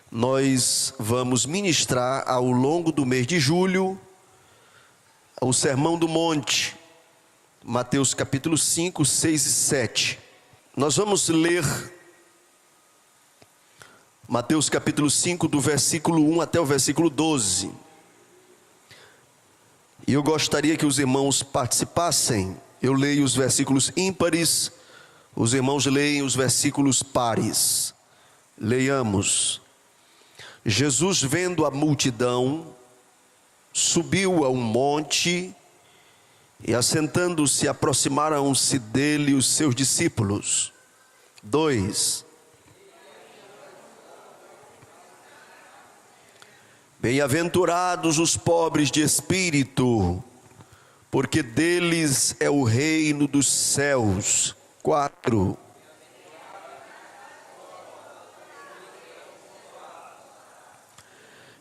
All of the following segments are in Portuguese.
Nós vamos ministrar ao longo do mês de julho o Sermão do Monte, Mateus capítulo 5, 6 e 7. Nós vamos ler Mateus capítulo 5, do versículo 1 até o versículo 12. E eu gostaria que os irmãos participassem. Eu leio os versículos ímpares, os irmãos leem os versículos pares. Leiamos. Jesus, vendo a multidão, subiu a um monte e, assentando-se, aproximaram-se dele os seus discípulos. 2. Bem-aventurados os pobres de espírito, porque deles é o reino dos céus. 4.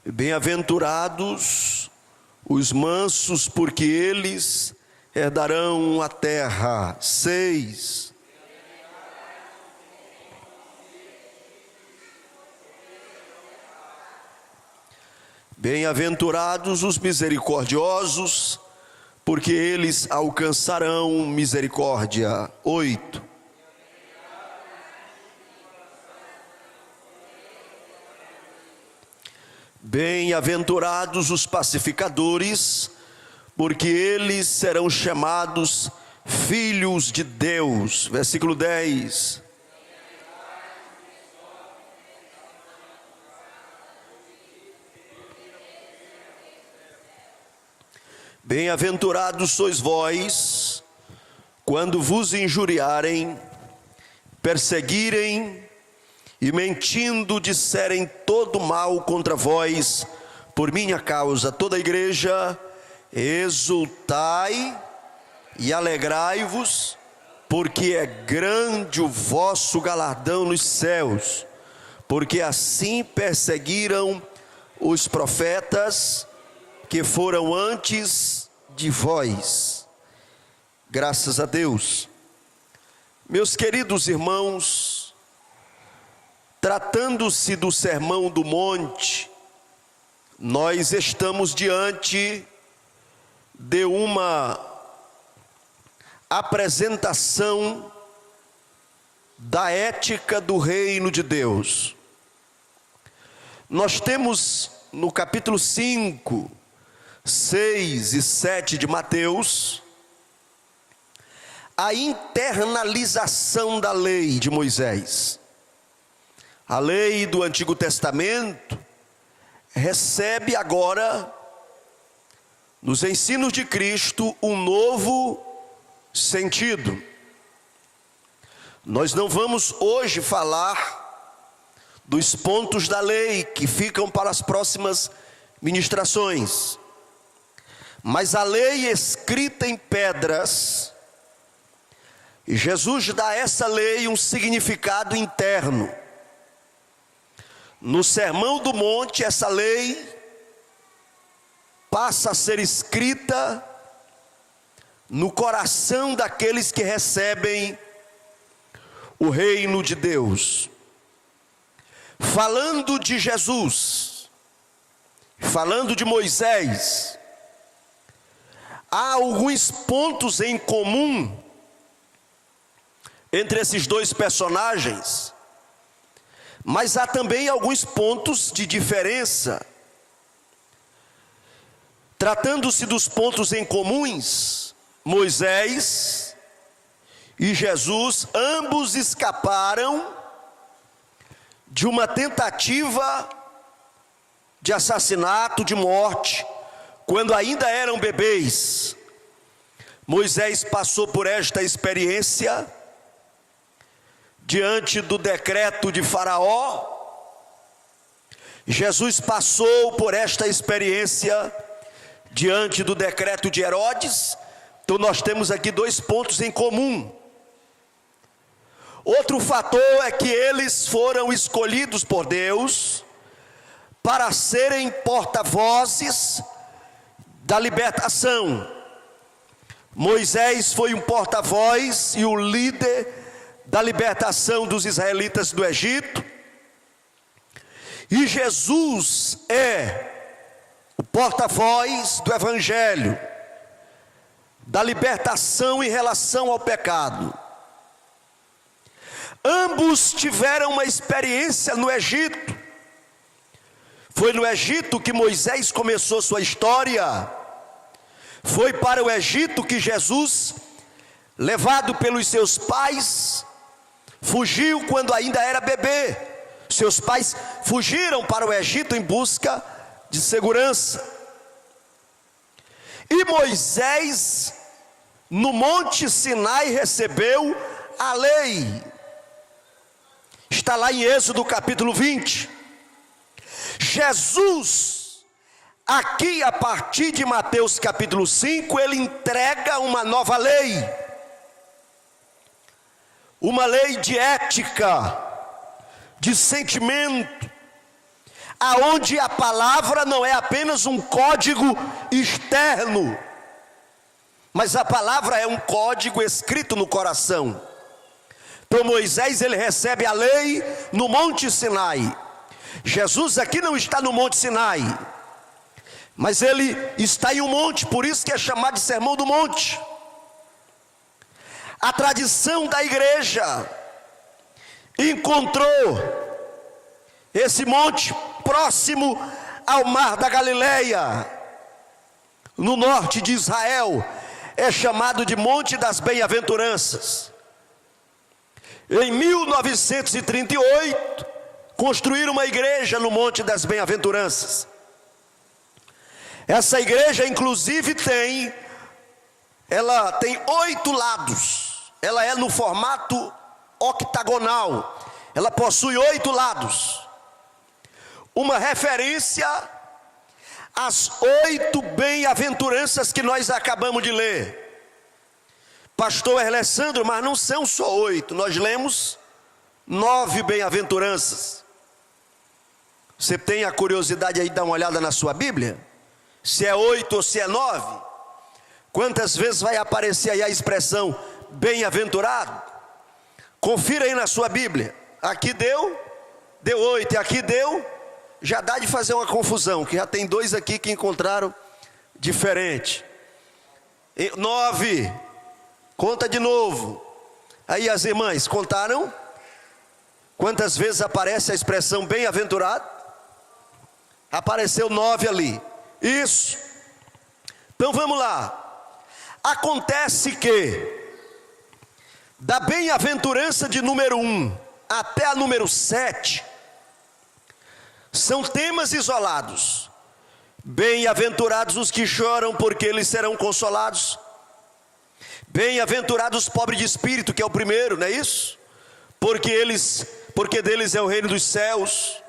Bem-aventurados os mansos, porque eles herdarão a terra. 6. Bem-aventurados os misericordiosos, porque eles alcançarão misericórdia. 8. Bem-aventurados os pacificadores, porque eles serão chamados filhos de Deus. Versículo 10. Bem-aventurados sois vós, quando vos injuriarem, perseguirem e mentindo disserem todo mal contra vós, por minha causa. Toda a igreja, exultai e alegrai-vos, porque é grande o vosso galardão nos céus, porque assim perseguiram os profetas que foram antes de vós. Graças a Deus. Meus queridos irmãos, tratando-se do Sermão do Monte, nós estamos diante de uma apresentação da ética do reino de Deus. Nós temos no capítulo 5, 6 e 7 de Mateus, a internalização da lei de Moisés. A lei do Antigo Testamento recebe agora, nos ensinos de Cristo, um novo sentido. Nós não vamos hoje falar dos pontos da lei que ficam para as próximas ministrações, mas a lei escrita em pedras, e Jesus dá a essa lei um significado interno. No Sermão do Monte, essa lei passa a ser escrita no coração daqueles que recebem o reino de Deus. Falando de Jesus, falando de Moisés, há alguns pontos em comum entre esses dois personagens, mas há também alguns pontos de diferença. Tratando-se dos pontos em comuns, Moisés e Jesus, ambos escaparam de uma tentativa de assassinato, de morte, quando ainda eram bebês. Moisés passou por esta experiência diante do decreto de Faraó. Jesus passou por esta experiência diante do decreto de Herodes. Então nós temos aqui dois pontos em comum. Outro fator é que eles foram escolhidos por Deus para serem porta-vozes da libertação. Moisés foi um porta-voz e o líder da libertação dos israelitas do Egito. E Jesus é o porta-voz do Evangelho, da libertação em relação ao pecado. Ambos tiveram uma experiência no Egito. Foi no Egito que Moisés começou sua história. Foi para o Egito que Jesus, levado pelos seus pais, fugiu quando ainda era bebê. Seus pais fugiram para o Egito em busca de segurança. E Moisés, no Monte Sinai, recebeu a lei. Está lá em Êxodo capítulo 20. Jesus, aqui a partir de Mateus capítulo 5, ele entrega uma nova lei. Uma lei de ética, de sentimento, aonde a palavra não é apenas um código externo, mas a palavra é um código escrito no coração. Então Moisés, ele recebe a lei no Monte Sinai. Jesus aqui não está no Monte Sinai, mas ele está em um monte, por isso que é chamado de Sermão do Monte. A tradição da igreja encontrou esse monte próximo ao mar da Galileia, no norte de Israel. É chamado de Monte das Bem-aventuranças. Em 1938, construíram uma igreja no Monte das Bem-aventuranças. Essa igreja inclusive ela tem 8 lados. Ela é no formato octagonal. Ela possui 8 lados. Uma referência às 8 bem-aventuranças que nós acabamos de ler. Pastor Alessandro, mas não são só 8, nós lemos 9 bem-aventuranças. Você tem a curiosidade aí de dar uma olhada na sua Bíblia? Se é 8 ou se é 9? Quantas vezes vai aparecer aí a expressão bem-aventurado? Confira aí na sua Bíblia. Aqui deu 8, e aqui já dá de fazer uma confusão, que já tem 2 aqui que encontraram diferente. 9, conta de novo. Aí as irmãs contaram? Quantas vezes aparece a expressão bem-aventurado? Apareceu 9 ali. Isso. Então vamos lá. Acontece que da bem-aventurança de número 1 até a número 7 são temas isolados. Bem-aventurados os que choram, porque eles serão consolados. Bem-aventurados os pobres de espírito, que é o primeiro, não é isso? Porque deles é o reino dos céus.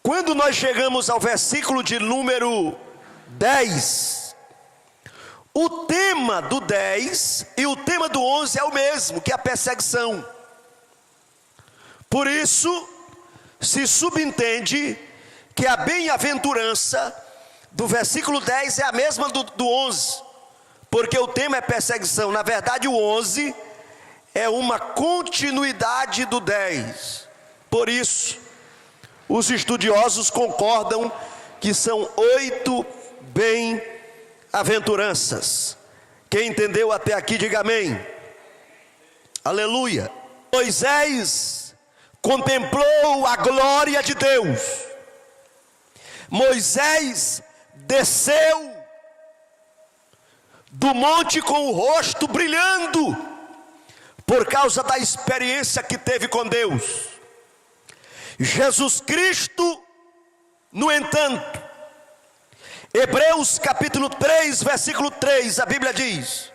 Quando nós chegamos ao versículo de número 10, o tema do 10 e o tema do 11 é o mesmo, que é a perseguição. Por isso, se subentende que a bem-aventurança do versículo 10 é a mesma do 11, porque o tema é perseguição. Na verdade, o 11 é uma continuidade do 10. Por isso, os estudiosos concordam que são 8 bem-aventuranças. Quem entendeu até aqui, diga amém. Aleluia. Moisés contemplou a glória de Deus. Moisés desceu do monte com o rosto brilhando, por causa da experiência que teve com Deus. Jesus Cristo, no entanto, Hebreus capítulo 3, versículo 3, a Bíblia diz: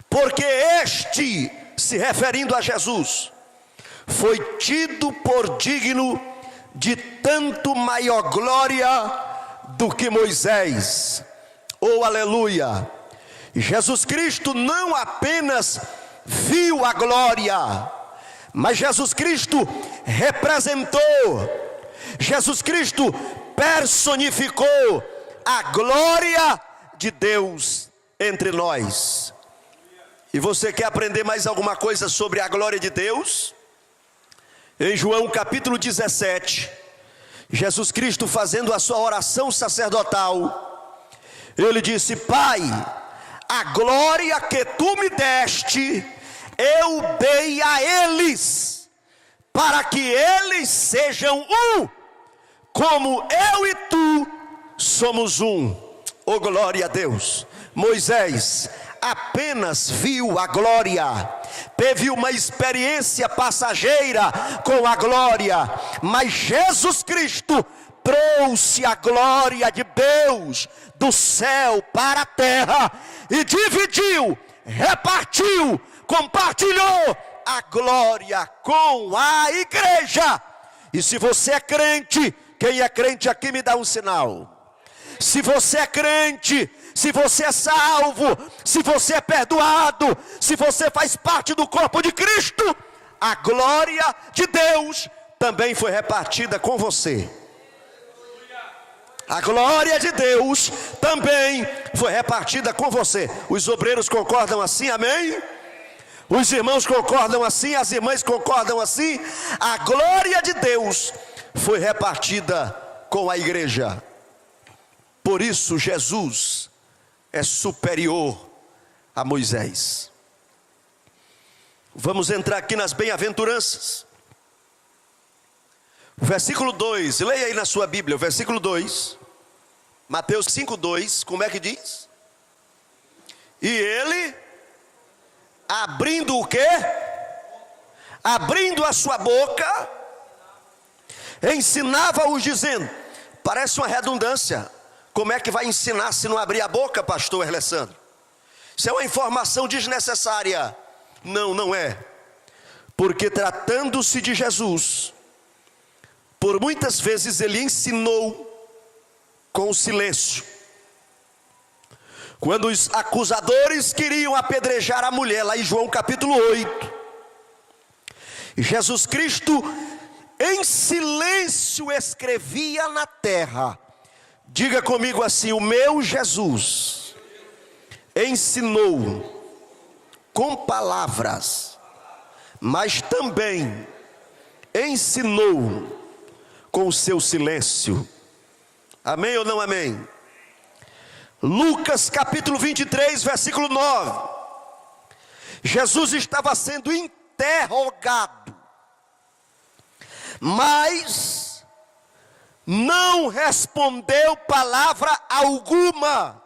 porque este, se referindo a Jesus, foi tido por digno de tanto maior glória do que Moisés. Oh, aleluia! Jesus Cristo não apenas viu a glória, mas Jesus Cristo representou, Jesus Cristo personificou a glória de Deus entre nós. E você quer aprender mais alguma coisa sobre a glória de Deus? Em João capítulo 17, Jesus Cristo fazendo a sua oração sacerdotal, ele disse: Pai, a glória que tu me deste, eu dei a eles, para que eles sejam um, como eu e tu somos um. Oh, glória a Deus! Moisés apenas viu a glória, teve uma experiência passageira com a glória, mas Jesus Cristo trouxe a glória de Deus do céu para a terra e dividiu, repartiu, compartilhou a glória com a igreja. E se você é crente, quem é crente aqui me dá um sinal. Se você é crente, se você é salvo, se você é perdoado, se você faz parte do corpo de Cristo, a glória de Deus também foi repartida com você. A glória de Deus também foi repartida com você. Os obreiros concordam assim, amém? Os irmãos concordam assim, as irmãs concordam assim. A glória de Deus foi repartida com a igreja. Por isso Jesus é superior a Moisés. Vamos entrar aqui nas bem-aventuranças. O versículo 2, leia aí na sua Bíblia, o versículo 2, Mateus 5:2, como é que diz? E ele, abrindo o quê? Abrindo a sua boca, ensinava-os dizendo, parece uma redundância, como é que vai ensinar se não abrir a boca, pastor Erlessandro? Isso é uma informação desnecessária. Não, não é. Porque tratando-se de Jesus, por muitas vezes ele ensinou com o silêncio. Quando os acusadores queriam apedrejar a mulher, lá em João capítulo 8, Jesus Cristo em silêncio escrevia na terra. Diga comigo assim: o meu Jesus ensinou com palavras, mas também ensinou com o seu silêncio. Amém ou não amém? Lucas capítulo 23, versículo 9. Jesus estava sendo interrogado, mas não respondeu palavra alguma.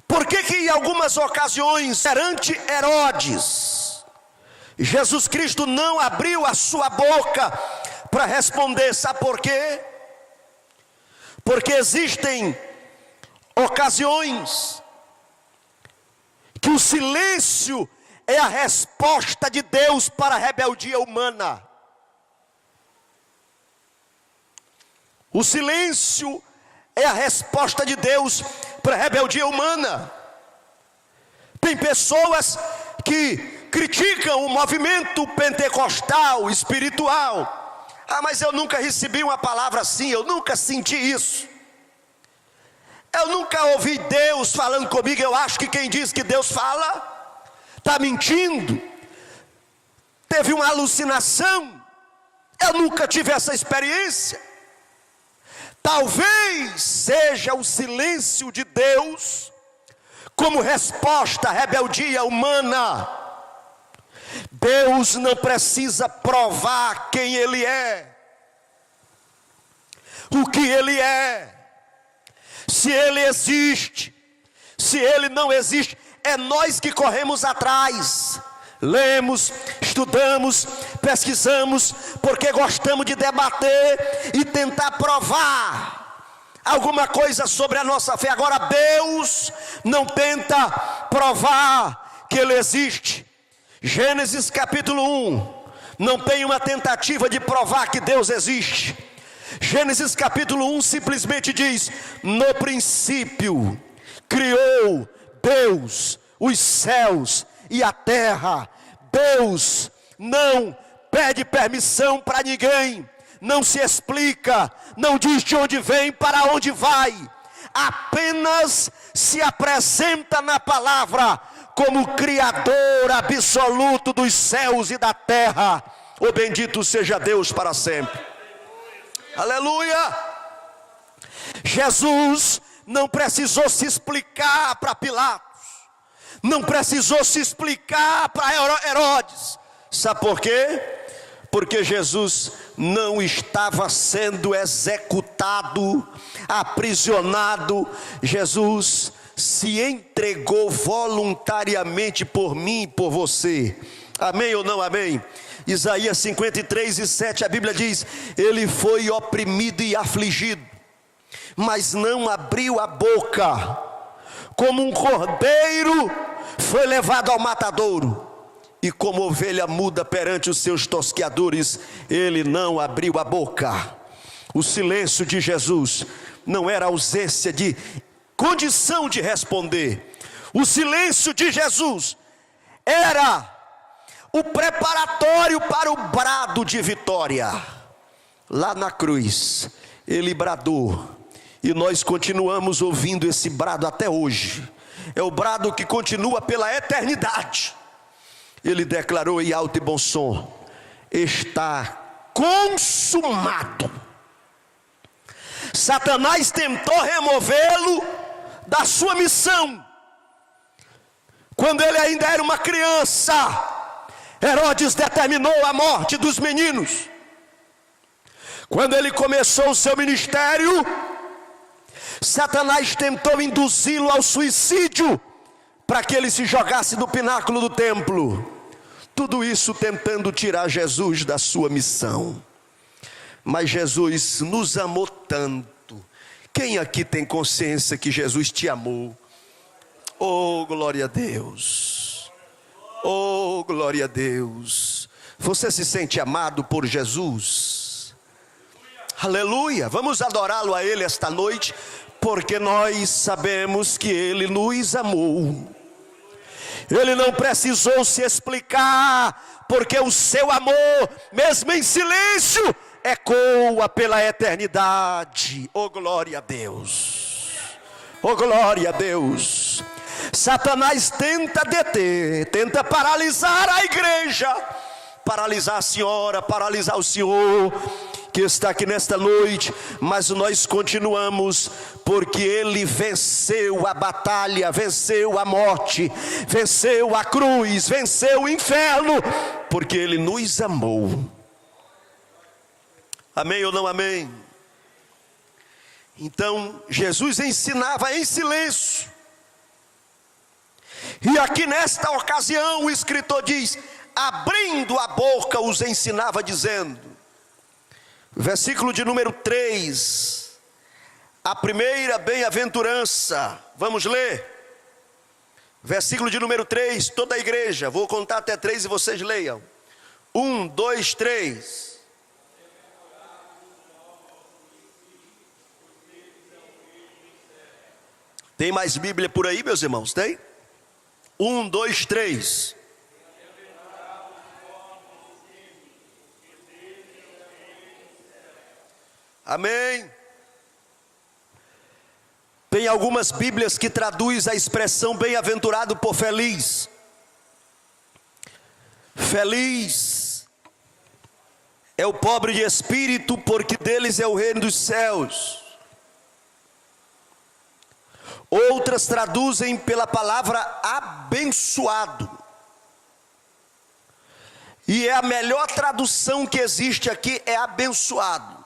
Por que em algumas ocasiões, perante Herodes, Jesus Cristo não abriu a sua boca para responder? Sabe por quê? Porque existem ocasiões que o silêncio é a resposta de Deus para a rebeldia humana. O silêncio é a resposta de Deus para a rebeldia humana. Tem pessoas que criticam o movimento pentecostal, espiritual. Ah, mas eu nunca recebi uma palavra assim, eu nunca senti isso. Eu nunca ouvi Deus falando comigo. Eu acho que quem diz que Deus fala está mentindo. Teve uma alucinação. Eu nunca tive essa experiência. Talvez seja o silêncio de Deus como resposta à rebeldia humana. Deus não precisa provar quem Ele é, o que Ele é, se Ele existe, se Ele não existe. É nós que corremos atrás, lemos, estudamos, pesquisamos, porque gostamos de debater e tentar provar alguma coisa sobre a nossa fé. Agora Deus não tenta provar que Ele existe. Gênesis capítulo 1 não tem uma tentativa de provar que Deus existe. Gênesis capítulo 1 simplesmente diz: no princípio criou Deus os céus e a terra. Deus não pede permissão para ninguém, não se explica, não diz de onde vem, para onde vai, apenas se apresenta na palavra como Criador absoluto dos céus e da terra. Oh, bendito seja Deus para sempre. Aleluia. Jesus não precisou se explicar para Pilatos, não precisou se explicar para Herodes. Sabe por quê? Porque Jesus não estava sendo executado, aprisionado. Jesus se entregou voluntariamente por mim e por você. Amém ou não amém? Isaías 53:7, a Bíblia diz: ele foi oprimido e afligido, mas não abriu a boca. Como um cordeiro foi levado ao matadouro, e como ovelha muda perante os seus tosqueadores, ele não abriu a boca. O silêncio de Jesus não era ausência de condição de responder. O silêncio de Jesus era o preparatório para o brado de vitória. Lá na cruz, ele bradou, e nós continuamos ouvindo esse brado até hoje. É o brado que continua pela eternidade. Ele declarou em alto e bom som: está consumado. Satanás tentou removê-lo da sua missão. Quando ele ainda era uma criança, Herodes determinou a morte dos meninos. Quando ele começou o seu ministério, Satanás tentou induzi-lo ao suicídio, para que ele se jogasse do pináculo do templo. Tudo isso tentando tirar Jesus da sua missão. Mas Jesus nos amou tanto. Quem aqui tem consciência que Jesus te amou? Oh, glória a Deus. Oh, glória a Deus. Você se sente amado por Jesus? Aleluia. Vamos adorá-lo a Ele esta noite, porque nós sabemos que Ele nos amou. Ele não precisou se explicar, porque o seu amor, mesmo em silêncio, ecoa pela eternidade. Oh, glória a Deus. Oh, glória a Deus. Satanás tenta deter, tenta paralisar a igreja, paralisar a senhora, paralisar o senhor que está aqui nesta noite, mas nós continuamos, porque ele venceu a batalha, venceu a morte, venceu a cruz, venceu o inferno, porque ele nos amou. Amém ou não amém? Então Jesus ensinava em silêncio, e aqui nesta ocasião o escritor diz: abrindo a boca os ensinava, dizendo, versículo de número 3, a primeira bem-aventurança. Vamos ler, versículo de número 3, toda a igreja, vou contar até 3 e vocês leiam. 1, 2, 3. Tem mais Bíblia por aí, meus irmãos? Tem? 1, 2, 3. Amém. Tem algumas Bíblias que traduz a expressão bem-aventurado por feliz. Feliz é o pobre de espírito, porque deles é o reino dos céus. Outras traduzem pela palavra abençoado. E é a melhor tradução que existe aqui, é abençoado.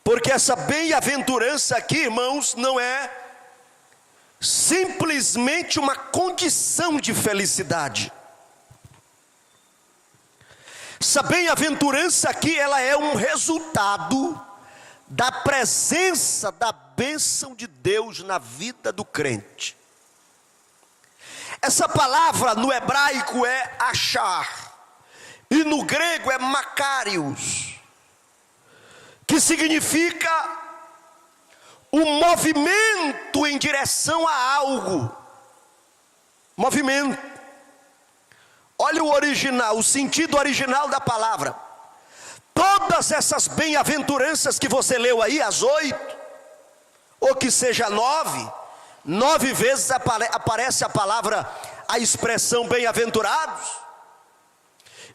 Porque essa bem-aventurança aqui, irmãos, não é simplesmente uma condição de felicidade. Essa bem-aventurança aqui, ela é um resultado da presença da bênção de Deus na vida do crente. Essa palavra no hebraico é achar, e no grego é makarios, que significa um movimento em direção a algo. Movimento. Olha o original, o sentido original da palavra. Todas essas bem-aventuranças que você leu aí, as 8, ou que seja 9 vezes aparece a palavra, a expressão bem-aventurados.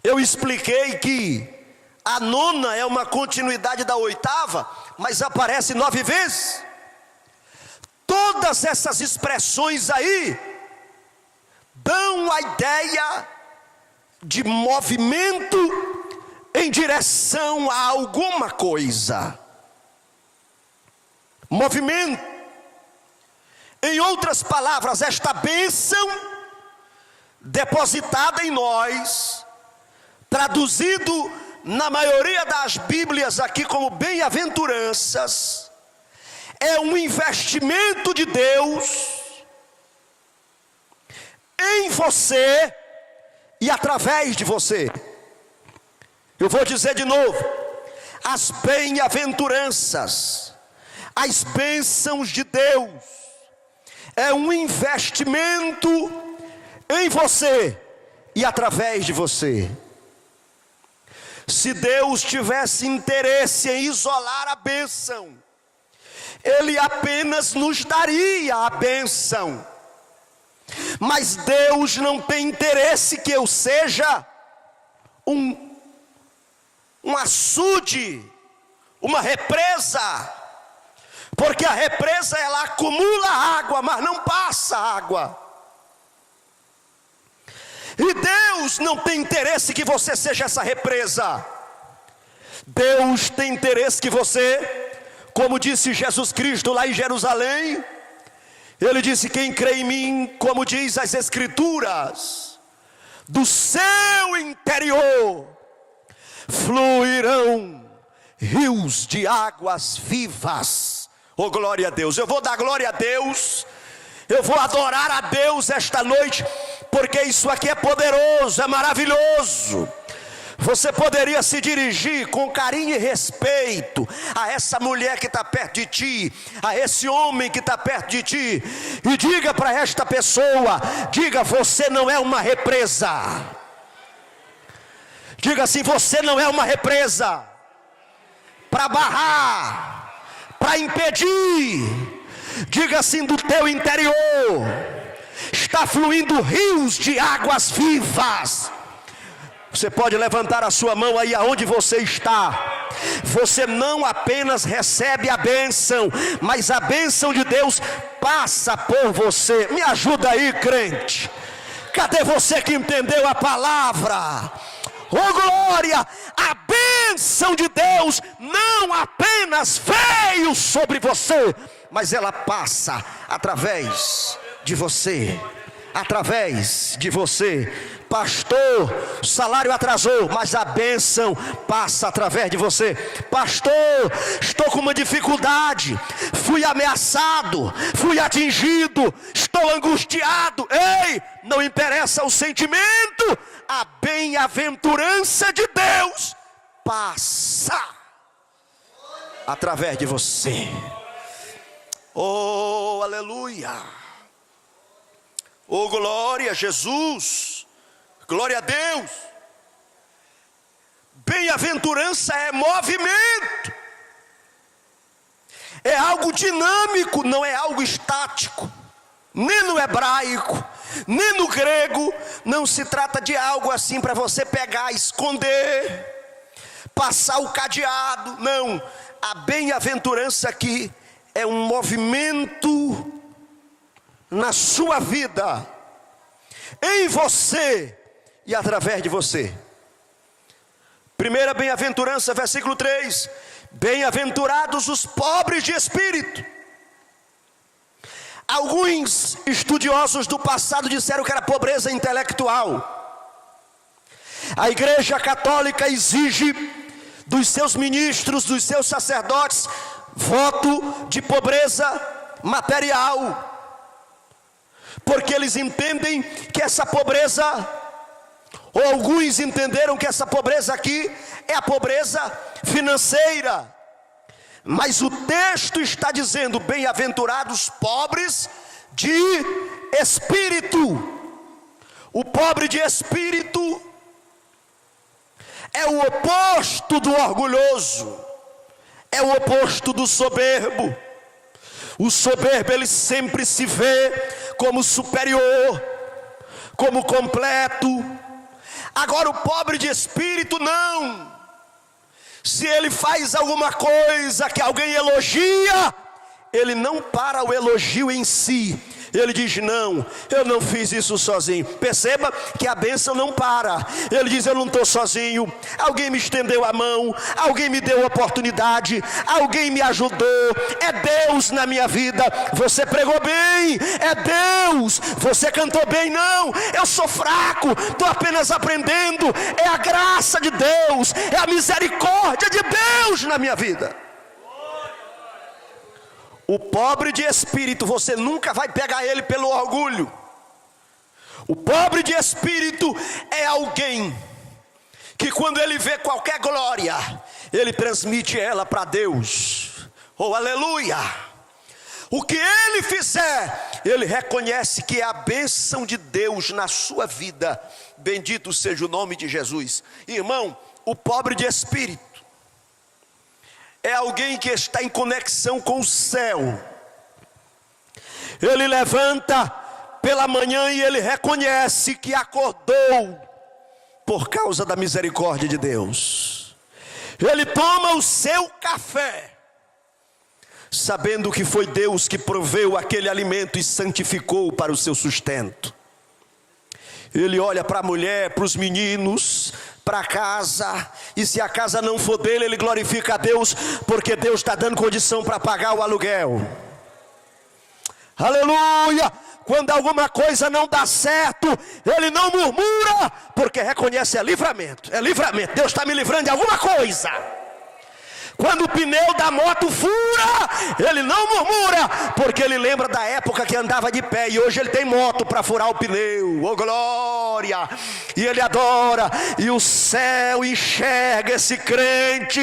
Eu expliquei que a nona é uma continuidade da oitava, mas aparece 9 vezes. Todas essas expressões aí dão a ideia de movimento em direção a alguma coisa. Movimento. Em outras palavras, esta bênção depositada em nós, traduzido na maioria das Bíblias aqui como bem-aventuranças, é um investimento de Deus em você e através de você. Eu vou dizer de novo: as bem-aventuranças, as bênçãos de Deus, é um investimento em você e através de você. Se Deus tivesse interesse em isolar a bênção, Ele apenas nos daria a bênção. Mas Deus não tem interesse que eu seja um açude, uma represa, porque a represa ela acumula água, mas não passa água. E Deus não tem interesse que você seja essa represa. Deus tem interesse que você, como disse Jesus Cristo lá em Jerusalém, Ele disse: quem crê em mim, como diz as Escrituras, do seu interior fluirão rios de águas vivas. Oh, glória a Deus! Eu vou dar glória a Deus, eu vou adorar a Deus esta noite, porque isso aqui é poderoso, é maravilhoso. Você poderia se dirigir com carinho e respeito a essa mulher que está perto de ti, a esse homem que está perto de ti, e diga para esta pessoa, diga: você não é uma represa. Diga assim: você não é uma represa para barrar, para impedir. Diga assim: do teu interior está fluindo rios de águas vivas. Você pode levantar a sua mão aí aonde você está. Você não apenas recebe a bênção, mas a bênção de Deus passa por você. Me ajuda aí, crente. Cadê você que entendeu a palavra? Oh, glória! A bênção de Deus não apenas veio sobre você, mas ela passa através de você. Através de você. Pastor, o salário atrasou, mas a bênção passa através de você. Pastor, estou com uma dificuldade, fui ameaçado, fui atingido, estou angustiado. Ei, não interessa o sentimento, a bem-aventurança de Deus passa através de você. Oh, aleluia! Oh, glória a Jesus! Glória a Deus! Bem-aventurança é movimento, é algo dinâmico, não é algo estático. Nem no hebraico, nem no grego, não se trata de algo assim para você pegar, esconder, passar o cadeado. Não, a bem-aventurança aqui é um movimento na sua vida, em você e através de você. Primeira bem-aventurança, versículo 3: bem-aventurados os pobres de espírito. Alguns estudiosos do passado disseram que era pobreza intelectual. A Igreja Católica exige dos seus ministros, dos seus sacerdotes, voto de pobreza material, porque eles entendem que essa pobreza, ou alguns entenderam que essa pobreza aqui é a pobreza financeira. Mas o texto está dizendo: bem-aventurados pobres de espírito. O pobre de espírito é o oposto do orgulhoso, é o oposto do soberbo. O soberbo, ele sempre se vê como superior, como completo. Agora o pobre de espírito não. Se ele faz alguma coisa que alguém elogia, ele não para o elogio em si. Ele diz: não, eu não fiz isso sozinho. Perceba que a bênção não para. Ele diz: eu não estou sozinho. Alguém me estendeu a mão, alguém me deu a oportunidade, alguém me ajudou. É Deus na minha vida. Você pregou bem, é Deus. Você cantou bem, não, eu sou fraco, estou apenas aprendendo. É a graça de Deus, é a misericórdia de Deus na minha vida. O pobre de espírito, você nunca vai pegar ele pelo orgulho. O pobre de espírito é alguém que quando ele vê qualquer glória, ele transmite ela para Deus. Oh, aleluia! O que ele fizer, ele reconhece que é a bênção de Deus na sua vida. Bendito seja o nome de Jesus. Irmão, o pobre de espírito é alguém que está em conexão com o céu. Ele levanta pela manhã e ele reconhece que acordou por causa da misericórdia de Deus. Ele toma o seu café, sabendo que foi Deus que proveu aquele alimento e santificou para o seu sustento. Ele olha para a mulher, para os meninos, para a casa, e se a casa não for dele, ele glorifica a Deus, porque Deus está dando condição para pagar o aluguel. Aleluia! Quando alguma coisa não dá certo, ele não murmura, porque reconhece: é livramento, Deus está me livrando de alguma coisa. Quando o pneu da moto fura, ele não murmura, porque ele lembra da época que andava de pé, e hoje ele tem moto para furar o pneu. Oh glória! E ele adora, e o céu enxerga esse crente,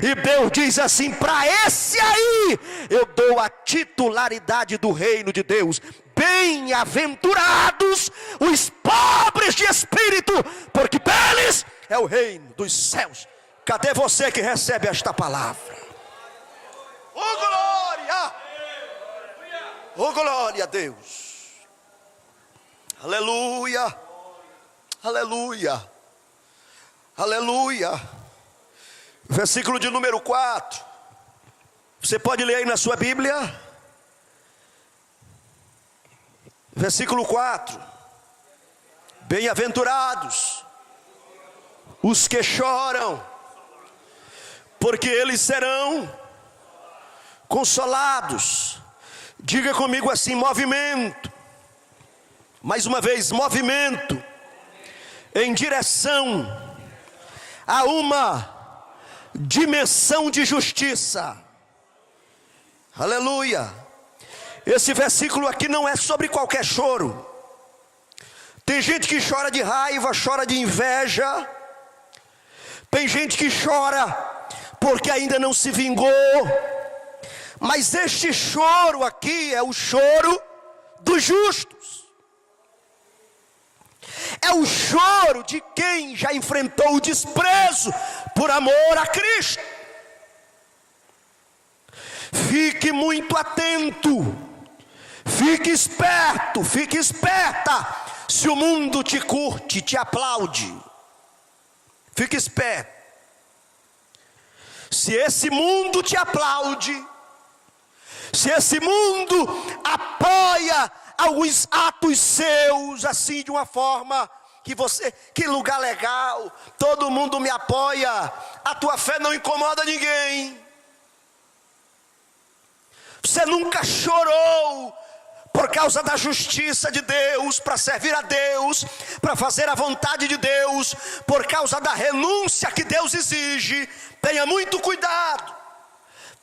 e Deus diz assim: para esse aí, eu dou a titularidade do reino de Deus. Bem-aventurados os pobres de espírito, porque deles é o reino dos céus. Cadê você que recebe esta palavra? Oh glória! Oh glória a Deus! Aleluia! Aleluia! Aleluia! Versículo de número 4. Você pode ler aí na sua Bíblia? Versículo 4. Bem-aventurados os que choram, porque eles serão consolados. Diga comigo assim: movimento. Mais uma vez, movimento em direção a uma dimensão de justiça. Aleluia. Esse versículo aqui não é sobre qualquer choro. Tem gente que chora de raiva, chora de inveja. Tem gente que chora porque ainda não se vingou. Mas este choro aqui é o choro dos justos. É o choro de quem já enfrentou o desprezo por amor a Cristo. Fique muito atento, fique esperto, fique esperta. Se o mundo te curte, te aplaude, fique esperto. Se esse mundo te aplaude, se esse mundo apoia alguns atos seus, assim de uma forma que você, que lugar legal, todo mundo me apoia, a tua fé não incomoda ninguém. Você nunca chorou por causa da justiça de Deus, para servir a Deus, para fazer a vontade de Deus, por causa da renúncia que Deus exige. Tenha muito cuidado.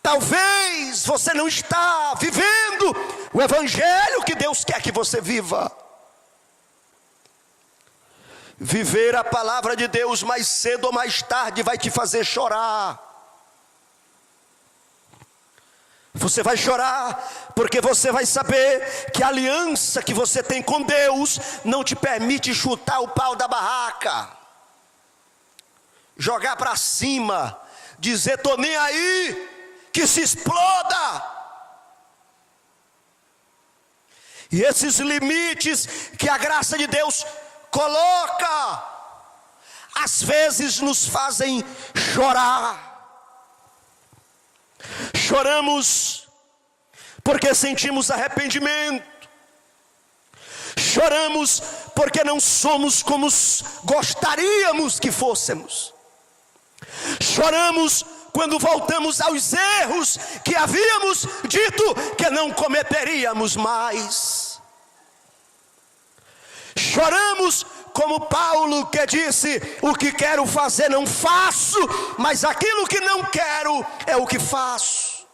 Talvez você não está vivendo o evangelho que Deus quer que você viva. Viver a palavra de Deus mais cedo ou mais tarde vai te fazer chorar. Você vai chorar porque você vai saber que a aliança que você tem com Deus não te permite chutar o pau da barraca, jogar para cima, dizer: tô nem aí, que se exploda. E esses limites que a graça de Deus coloca às vezes nos fazem chorar. Choramos porque sentimos arrependimento. Choramos porque não somos como gostaríamos que fôssemos. Choramos quando voltamos aos erros que havíamos dito que não cometeríamos mais. Choramos como Paulo, que disse: o que quero fazer não faço, mas aquilo que não quero é o que faço.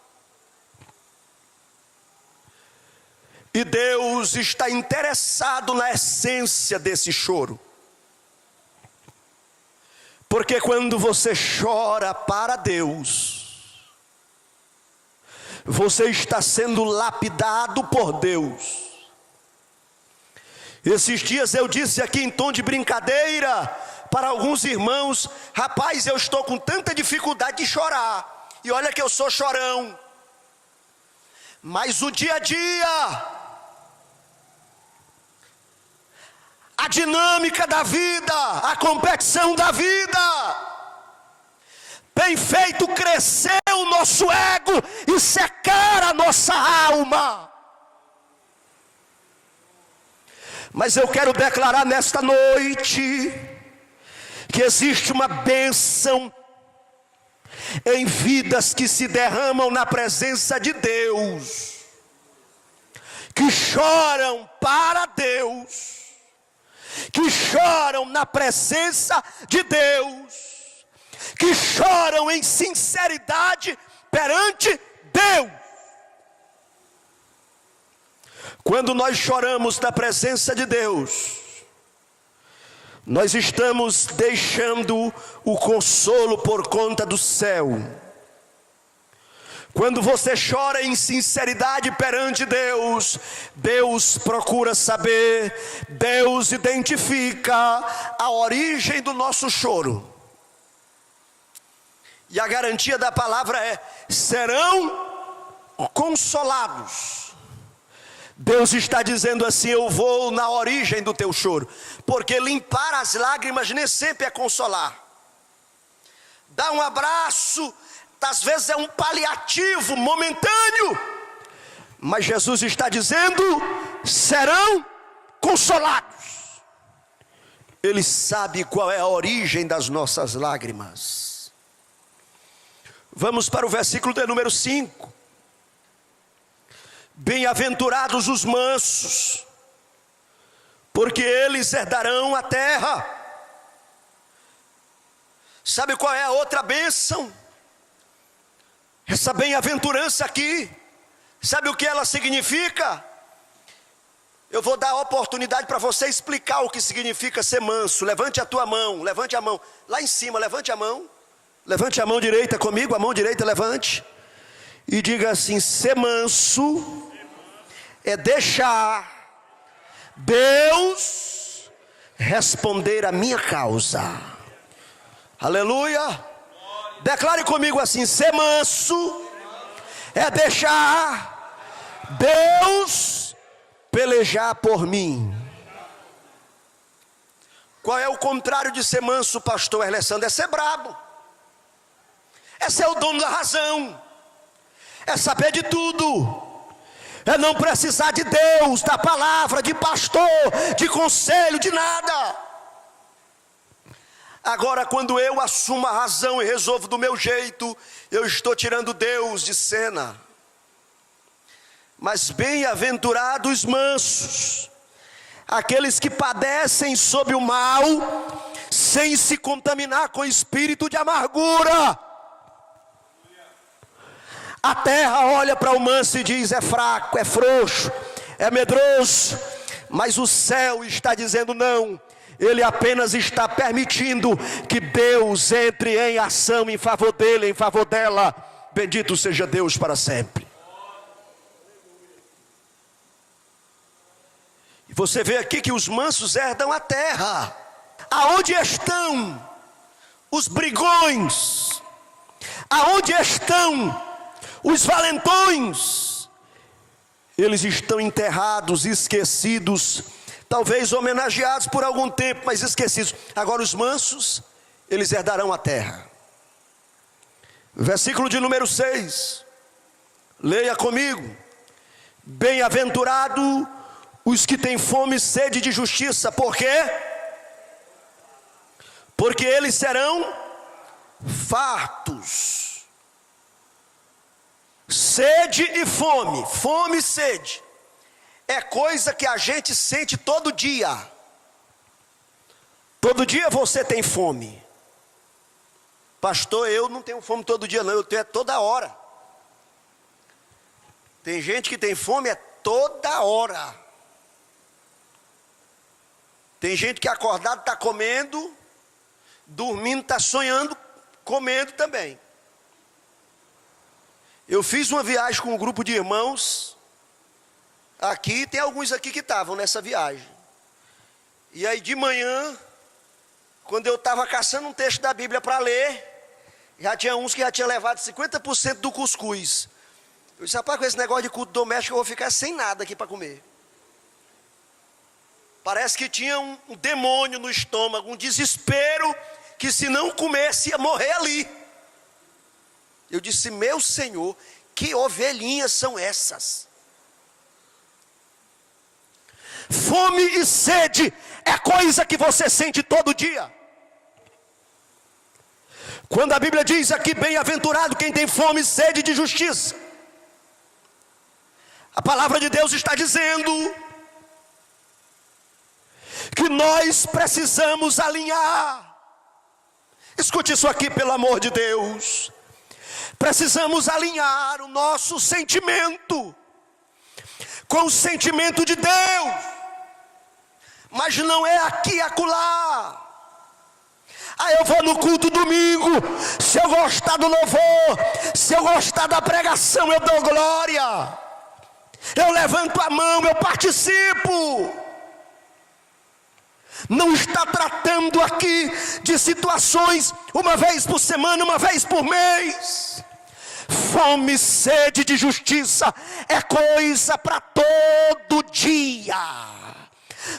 E Deus está interessado na essência desse choro. Porque quando você chora para Deus, você está sendo lapidado por Deus. Esses dias eu disse aqui em tom de brincadeira para alguns irmãos: rapaz, eu estou com tanta dificuldade de chorar, e olha que eu sou chorão. Mas o dia a dia, a dinâmica da vida, a competição da vida, tem feito crescer o nosso ego e secar a nossa alma. Mas eu quero declarar nesta noite que existe uma bênção em vidas que se derramam na presença de Deus, que choram para Deus, que choram na presença de Deus, que choram em sinceridade perante Deus. Quando nós choramos na presença de Deus, nós estamos deixando o consolo por conta do céu. Quando você chora em sinceridade perante Deus, Deus procura saber, Deus identifica a origem do nosso choro. E a garantia da palavra é: serão consolados. Deus está dizendo assim: eu vou na origem do teu choro. Porque limpar as lágrimas nem sempre é consolar. Dar um abraço, às vezes é um paliativo momentâneo. Mas Jesus está dizendo: serão consolados. Ele sabe qual é a origem das nossas lágrimas. Vamos para o versículo de número 5. Bem-aventurados os mansos, porque eles herdarão a terra. Sabe qual é a outra bênção? Essa bem-aventurança aqui, sabe o que ela significa? Eu vou dar a oportunidade para você explicar o que significa ser manso. Levante a tua mão, levante a mão, lá em cima, levante a mão. Levante a mão direita comigo, a mão direita levante. E diga assim: ser manso é deixar Deus responder a minha causa. Aleluia. Declare comigo assim: ser manso é deixar Deus pelejar por mim. Qual é o contrário de ser manso, pastor Erlessandro? É ser brabo. É ser o dono da razão. É saber de tudo. É não precisar de Deus, da palavra, de pastor, de conselho, de nada. Agora, quando eu assumo a razão e resolvo do meu jeito, eu estou tirando Deus de cena. Mas bem-aventurados mansos, aqueles que padecem sob o mal, sem se contaminar com espírito de amargura. A terra olha para o manso e diz: é fraco, é frouxo, é medroso. Mas o céu está dizendo: não, ele apenas está permitindo que Deus entre em ação em favor dele, em favor dela. Bendito seja Deus para sempre. E você vê aqui que os mansos herdam a terra. Aonde estão os brigões? Aonde estão os valentões? Eles estão enterrados, esquecidos, talvez homenageados por algum tempo, mas esquecidos. Agora os mansos, eles herdarão a terra. Versículo de número 6. Leia comigo. Bem-aventurado os que têm fome e sede de justiça. Por quê? Porque eles serão fartos. Sede e fome. Fome e sede é coisa que a gente sente todo dia. Todo dia você tem fome. Pastor, eu não tenho fome todo dia não, eu tenho toda hora. Tem gente que tem fome toda hora. Tem gente que acordado está comendo, dormindo está sonhando, comendo também. Eu fiz uma viagem com um grupo de irmãos aqui, tem alguns aqui que estavam nessa viagem. E aí de manhã, quando eu estava caçando um texto da Bíblia para ler, já tinha uns que já tinham levado 50% do cuscuz. Eu disse, rapaz, com esse negócio de culto doméstico eu vou ficar sem nada aqui para comer. Parece que tinha um demônio no estômago, um desespero, que se não comesse ia morrer ali. Eu disse, meu Senhor, que ovelhinhas são essas? Fome e sede é coisa que você sente todo dia. Quando a Bíblia diz aqui, bem-aventurado quem tem fome e sede de justiça, a palavra de Deus está dizendo que nós precisamos alinhar. Escute isso aqui, pelo amor de Deus. Precisamos alinhar o nosso sentimento com o sentimento de Deus. Mas não é aqui e acolá. Aí eu vou no culto domingo, se eu gostar do louvor, se eu gostar da pregação, eu dou glória. Eu levanto a mão, eu participo. Não está tratando aqui de situações uma vez por semana, uma vez por mês. Fome e sede de justiça é coisa para todo dia.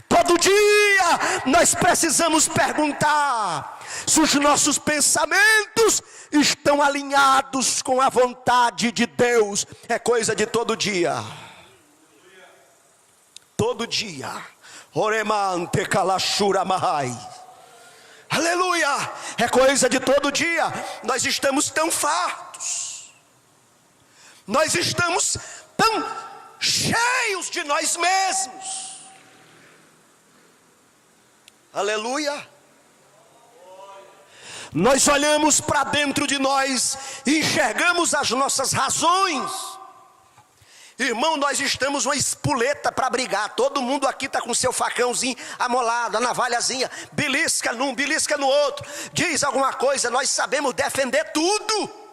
Todo dia nós precisamos perguntar se os nossos pensamentos estão alinhados com a vontade de Deus. É coisa de todo dia. Todo dia. Oremante kalashura mahai. Aleluia. É coisa de todo dia. Nós estamos tão fartos. Nós estamos tão cheios de nós mesmos. Aleluia. Nós olhamos para dentro de nós e enxergamos as nossas razões. Irmão, nós estamos uma espoleta para brigar. Todo mundo aqui está com seu facãozinho amolado, a navalhazinha, belisca num, belisca no outro. Diz alguma coisa, nós sabemos defender tudo.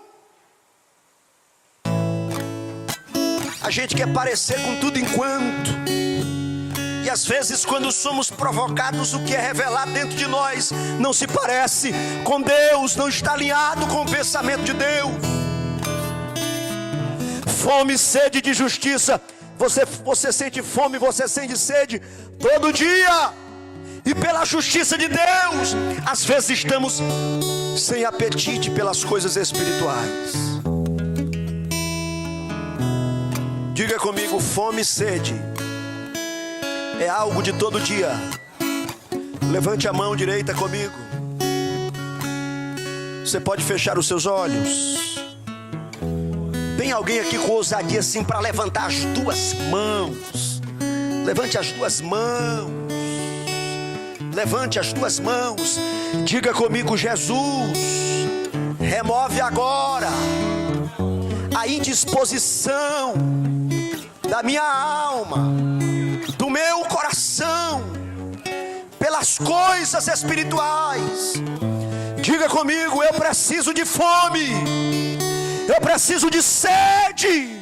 A gente quer parecer com tudo enquanto. E às vezes quando somos provocados, o que é revelado dentro de nós não se parece com Deus, não está alinhado com o pensamento de Deus. Fome e sede de justiça. Você sente fome, você sente sede todo dia. E pela justiça de Deus, às vezes estamos sem apetite pelas coisas espirituais. Diga comigo, fome e sede é algo de todo dia. Levante a mão direita comigo. Você pode fechar os seus olhos. Tem alguém aqui com ousadia assim para levantar as duas mãos? Levante as duas mãos. Levante as duas mãos. Diga comigo, Jesus, remove agora a indisposição da minha alma, do meu coração, pelas coisas espirituais. Diga comigo, eu preciso de fome, eu preciso de sede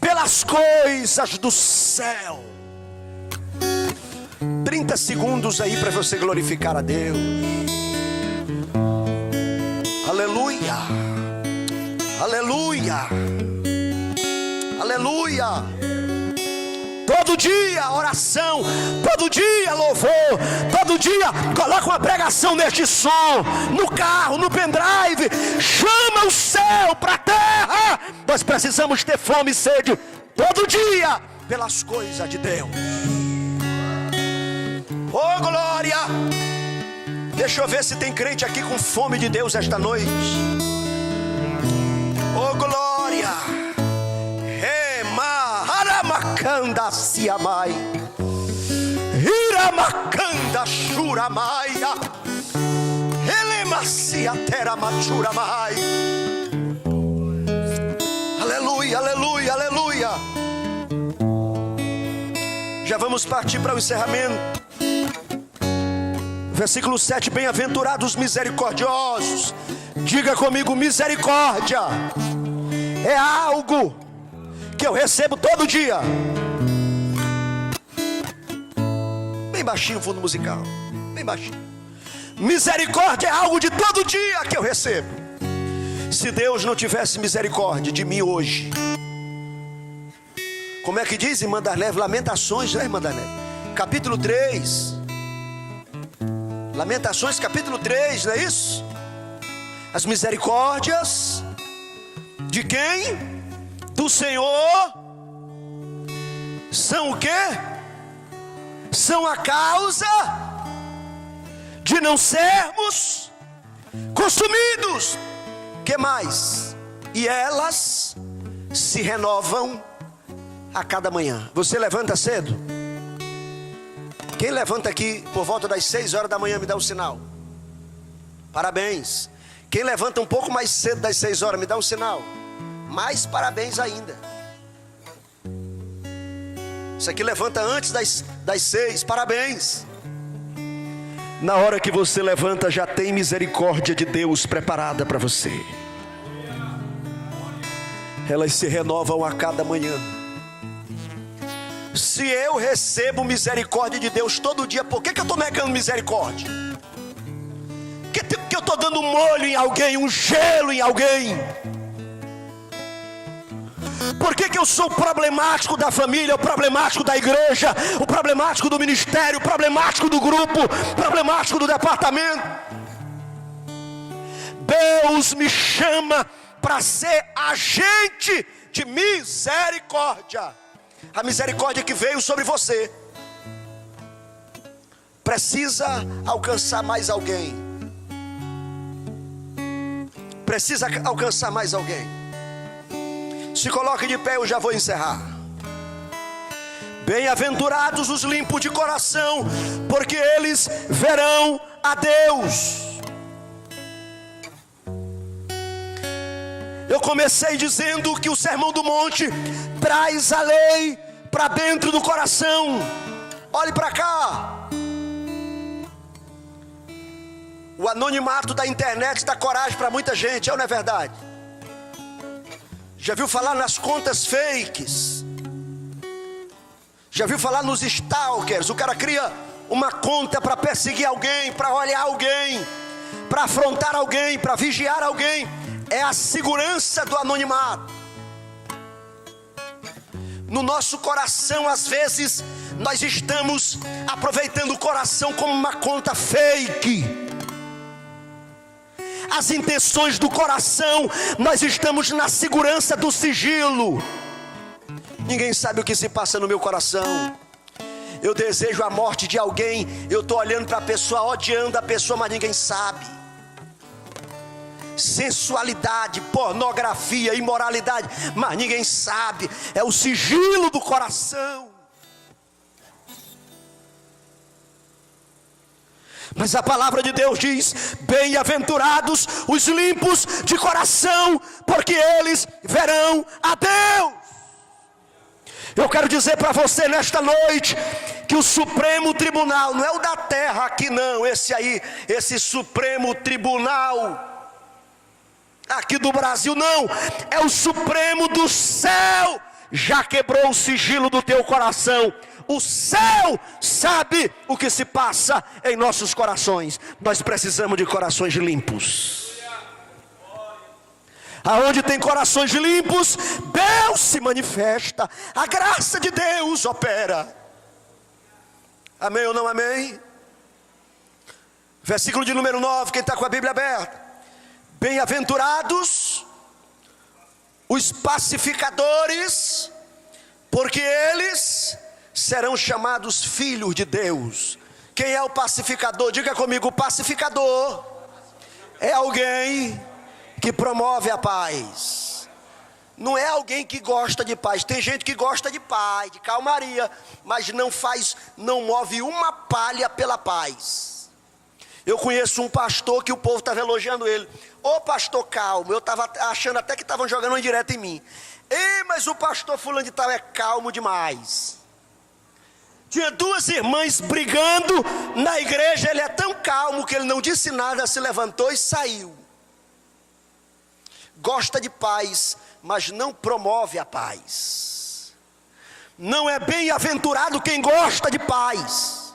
pelas coisas do céu. 30 segundos aí para você glorificar a Deus. Aleluia, aleluia, aleluia. Todo dia oração, todo dia louvor, todo dia coloca uma pregação neste som, no carro, no pendrive, chama o céu para a terra. Nós precisamos ter fome e sede todo dia pelas coisas de Deus. Oh glória! Deixa eu ver se tem crente aqui com fome de Deus esta noite. Oh glória! Rema haramakanda siamai, hiramakanda shuramaia, elemacia teramachuramai. Aleluia, aleluia, aleluia. Já vamos partir para o encerramento. Versículo 7, bem-aventurados misericordiosos. Diga comigo, misericórdia é algo que eu recebo todo dia. Bem baixinho o fundo musical, bem baixinho. Misericórdia é algo de todo dia que eu recebo. Se Deus não tivesse misericórdia de mim hoje, como é que diz, irmã Darleve? Lamentações, né, irmã Darleve? Capítulo 3. Lamentações, capítulo 3, não é isso? As misericórdias de quem? Do Senhor. São o quê? São a causa de não sermos consumidos. Que mais? E elas se renovam a cada manhã. Você levanta cedo? Quem levanta aqui por volta das 6 horas da manhã me dá um sinal. Parabéns. Quem levanta um pouco mais cedo das 6 horas me dá um sinal. Mais parabéns ainda. Isso aqui levanta antes das 6, parabéns. Na hora que você levanta já tem misericórdia de Deus preparada para você. Elas se renovam a cada manhã. Se eu recebo misericórdia de Deus todo dia, por que eu estou negando misericórdia? Que eu estou dando molho em alguém, um gelo em alguém? Por que eu sou problemático da família, o problemático da igreja, o problemático do ministério, o problemático do grupo, o problemático do departamento? Deus me chama para ser agente de misericórdia. A misericórdia que veio sobre você precisa alcançar mais alguém. Precisa alcançar mais alguém. Se coloque de pé, eu já vou encerrar. Bem-aventurados os limpos de coração, porque eles verão a Deus. Eu comecei dizendo que o Sermão do Monte traz a lei para dentro do coração. Olhe para cá. O anonimato da internet dá coragem para muita gente, é ou não é verdade? Já viu falar nas contas fakes? Já viu falar nos stalkers? O cara cria uma conta para perseguir alguém, para olhar alguém, para afrontar alguém, para vigiar alguém. É a segurança do anonimato. No nosso coração, às vezes, nós estamos aproveitando o coração como uma conta fake. As intenções do coração, nós estamos na segurança do sigilo. Ninguém sabe o que se passa no meu coração. Eu desejo a morte de alguém, eu estou olhando para a pessoa, odiando a pessoa, mas ninguém sabe. Sensualidade, pornografia, imoralidade, mas ninguém sabe. É o sigilo do coração. Mas a palavra de Deus diz: bem-aventurados os limpos de coração, porque eles verão a Deus. Eu quero dizer para você nesta noite que o Supremo Tribunal, não é o da terra aqui não, esse Supremo Tribunal aqui do Brasil não, é o Supremo do céu, já quebrou o sigilo do teu coração. O céu sabe o que se passa em nossos corações. Nós precisamos de corações limpos. Aonde tem corações limpos, Deus se manifesta, a graça de Deus opera. Amém ou não amém? Versículo de número 9, quem está com a Bíblia aberta. Bem-aventurados os pacificadores, porque eles serão chamados filhos de Deus. Quem é o pacificador? Diga comigo, o pacificador é alguém que promove a paz. Não é alguém que gosta de paz. Tem gente que gosta de paz, de calmaria, mas não move uma palha pela paz. Eu conheço um pastor que o povo estava elogiando ele. Ô pastor calmo, eu estava achando até que estavam jogando uma indireta em mim. Ei, mas o pastor fulano de tal é calmo demais. Tinha duas irmãs brigando na igreja, ele é tão calmo que ele não disse nada, se levantou e saiu. Gosta de paz, mas não promove a paz. Não é bem-aventurado quem gosta de paz.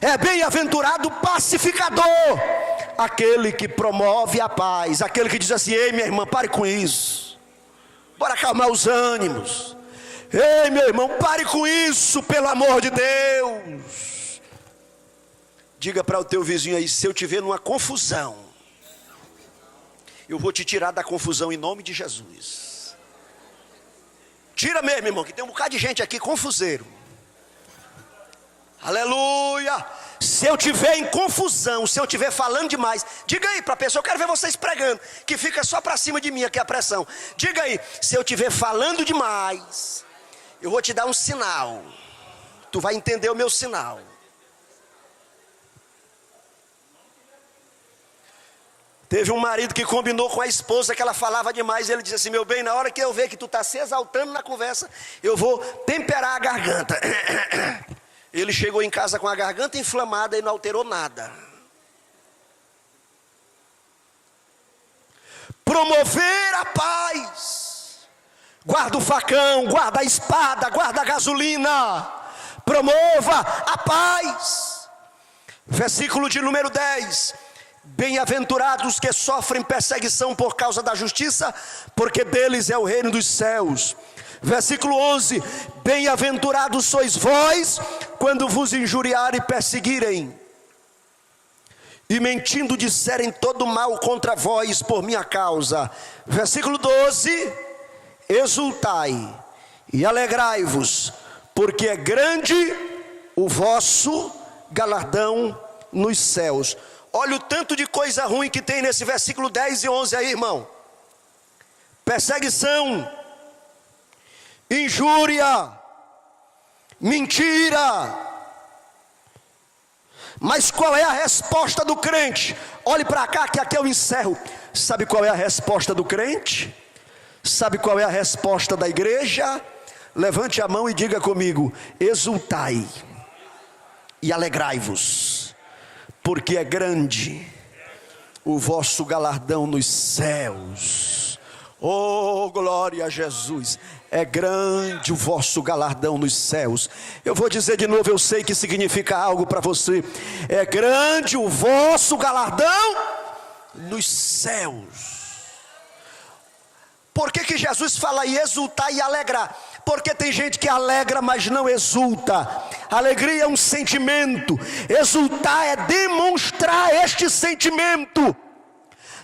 É bem-aventurado o pacificador, aquele que promove a paz, aquele que diz assim: ei minha irmã, pare com isso, bora acalmar os ânimos. Ei meu irmão, pare com isso, pelo amor de Deus. Diga para o teu vizinho aí: se eu te ver numa confusão, eu vou te tirar da confusão em nome de Jesus. Tira mesmo, irmão, que tem um bocado de gente aqui confuseiro. Aleluia. Se eu tiver em confusão, se eu tiver falando demais, diga aí para a pessoa: eu quero ver vocês pregando, que fica só para cima de mim aqui a pressão. Diga aí: se eu tiver falando demais, eu vou te dar um sinal. Tu vai entender o meu sinal. Teve um marido que combinou com a esposa que ela falava demais. Ele disse assim: meu bem, na hora que eu ver que tu está se exaltando na conversa, eu vou temperar a garganta. Ele chegou em casa com a garganta inflamada e não alterou nada. Promover a paz. Guarda o facão, guarda a espada, guarda a gasolina. Promova a paz. Versículo de número 10. Bem-aventurados que sofrem perseguição por causa da justiça, porque deles é o reino dos céus. Versículo 11. Bem-aventurados sois vós, quando vos injuriarem e perseguirem, e mentindo disserem todo mal contra vós por minha causa. Versículo 12. Exultai e alegrai-vos, porque é grande o vosso galardão nos céus. Olha o tanto de coisa ruim que tem nesse versículo 10 e 11 aí, irmão. Perseguição, injúria, mentira. Mas qual é a resposta do crente? Olhe para cá que aqui eu encerro. Sabe qual é a resposta do crente? Sabe qual é a resposta da igreja? Levante a mão e diga comigo: exultai e alegrai-vos, porque é grande o vosso galardão nos céus. Oh, glória a Jesus. É grande o vosso galardão nos céus. Eu vou dizer de novo, eu sei que significa algo para você. É grande o vosso galardão nos céus. Por que Jesus fala em exultar e alegrar? Porque tem gente que alegra, mas não exulta. Alegria é um sentimento, exultar é demonstrar este sentimento.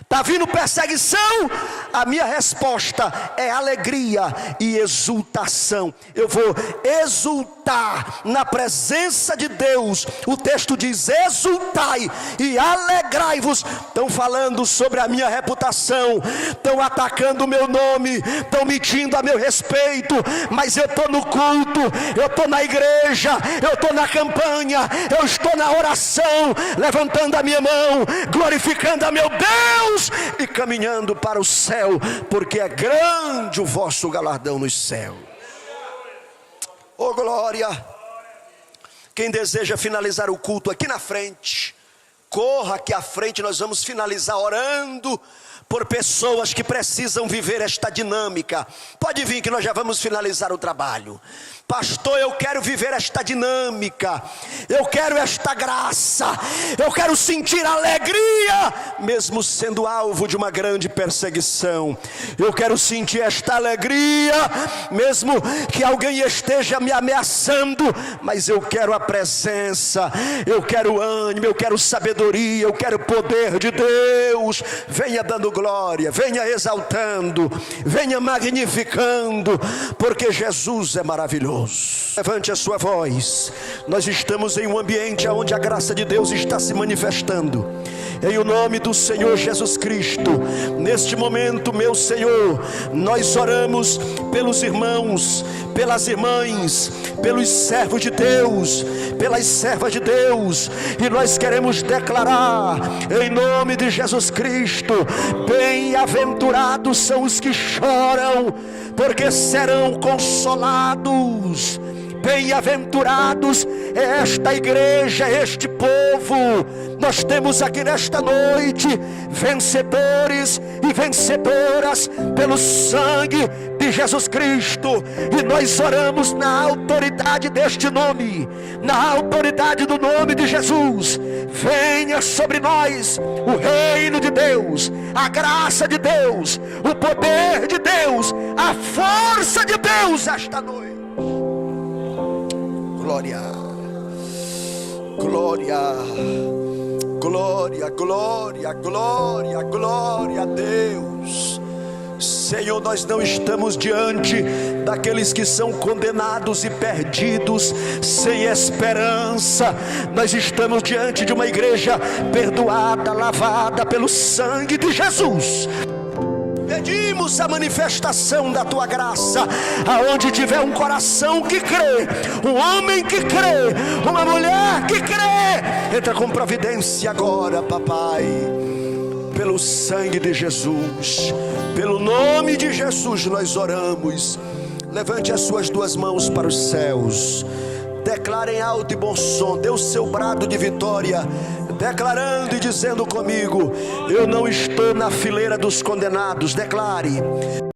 Está vindo perseguição? A minha resposta é alegria e exultação. Eu vou exultar na presença de Deus. O texto diz: exultai e alegrai-vos. Estão falando sobre a minha reputação, estão atacando o meu nome, estão mentindo a meu respeito, mas eu estou no culto, eu estou na igreja, eu estou na campanha, eu estou na oração, levantando a minha mão, glorificando a meu Deus e caminhando para o céu, porque é grande o vosso galardão nos céus. Oh glória! Quem deseja finalizar o culto aqui na frente, corra aqui à frente. Nós vamos finalizar orando por pessoas que precisam viver esta dinâmica. Pode vir que nós já vamos finalizar o trabalho. Pastor, eu quero viver esta dinâmica, eu quero esta graça, eu quero sentir alegria, mesmo sendo alvo de uma grande perseguição. Eu quero sentir esta alegria, mesmo que alguém esteja me ameaçando, mas eu quero a presença, eu quero ânimo, eu quero sabedoria, eu quero poder de Deus. Venha dando glória, venha exaltando, venha magnificando, porque Jesus é maravilhoso. Levante a sua voz. Nós estamos em um ambiente onde a graça de Deus está se manifestando. Em o nome do Senhor Jesus Cristo, neste momento, meu Senhor, nós oramos pelos irmãos, pelas irmãs, pelos servos de Deus, pelas servas de Deus, e nós queremos declarar, em nome de Jesus Cristo: bem-aventurados são os que choram, porque serão consolados. Bem-aventurados é esta igreja, este povo. Nós temos aqui nesta noite vencedores e vencedoras pelo sangue de Jesus Cristo, e nós oramos na autoridade deste nome, na autoridade do nome de Jesus. Venha sobre nós o reino de Deus, a graça de Deus, o poder de Deus, a força de Deus esta noite. Glória, glória, glória, glória, glória, glória a Deus. Senhor, nós não estamos diante daqueles que são condenados e perdidos, sem esperança. Nós estamos diante de uma igreja perdoada, lavada pelo sangue de Jesus. Pedimos a manifestação da tua graça, aonde tiver um coração que crê, um homem que crê, uma mulher que crê, entra com providência agora, papai, pelo sangue de Jesus, pelo nome de Jesus nós oramos. Levante as suas duas mãos para os céus, declare em alto e bom som, dê o seu brado de vitória, declarando e dizendo comigo: eu não estou na fileira dos condenados. Declare: